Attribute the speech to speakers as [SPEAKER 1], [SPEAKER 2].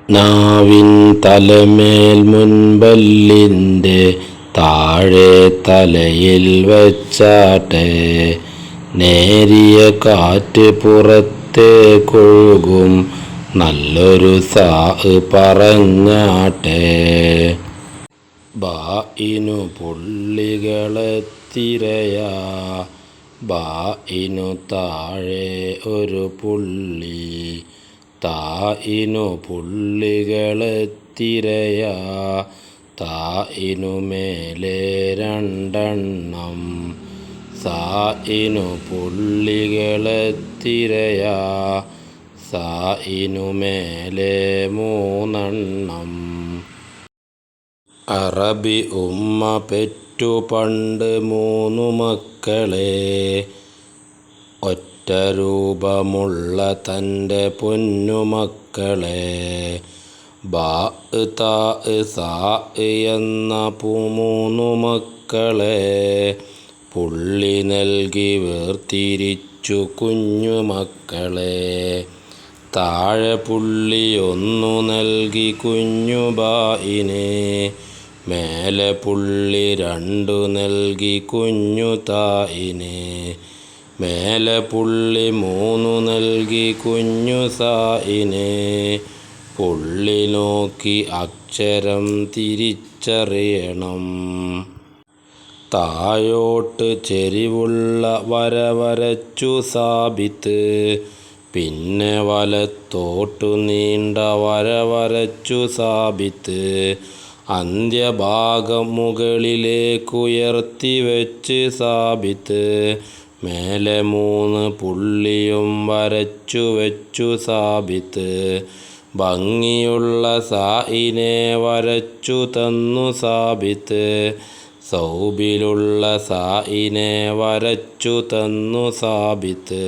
[SPEAKER 1] നാവിൻ തലമേൽ മുൻപല്ലിൻ്റെ താഴെ തലയിൽ വെച്ചാട്ടെ നേരിയ കാറ്റ് പുറത്തേക്കൊഴുകും നല്ലൊരു സാ പറഞ്ഞാട്ടെ. ബാഇനു പുള്ളികളെ തിരയാ ബാഇനു താഴെ ഒരു പുള്ളി താഇനു പുള്ളികളെ തിരയാ താഇനു മേലെ രണ്ടെണ്ണം സാഇനു പുള്ളികളെ തിരയാ സാഇനു മേലെ മൂന്നെണ്ണം. അറബി ഉമ്മ പെറ്റു പണ്ട് മൂന്നു മക്കളെ ഒറ്റ രൂപമുള്ള തൻ്റെ പൊന്നുമക്കളെ ബാ താ സാ എന്ന മൂന്നു മക്കളെ പുള്ളി നൽകി വേർതിരിച്ചു കുഞ്ഞുമക്കളെ. താഴെ പുള്ളി ഒന്നു നൽകി കുഞ്ഞു ബാഇനെ മേലെ പുള്ളി രണ്ടു നൽകി കുഞ്ഞു താഇനെ മേലെ പുള്ളി മൂന്നു നൽകി കുഞ്ഞു സാഇനെ. പുള്ളി നോക്കി അക്ഷരം തിരിച്ചറിയണം. താഴോട്ട് ചെരിവുള്ള വര വരച്ചു സാബിത്ത് പിന്നെ വലത്തോട്ടു നീണ്ട വര വരച്ചു സാബിത്ത് അന്ത്യഭാഗം മുകളിലേക്കുയർത്തി വെച്ച് സാബിത്ത് മേലെ മൂന്ന് പുള്ളിയും വരച്ചു വെച്ചു സാബിത്ത് ഭംഗിയുള്ള സാഇനെ വരച്ചു തന്നു സാബിത്ത് സൗബിലുള്ള സാഇനെ വരച്ചു തന്നു സാബിത്ത്.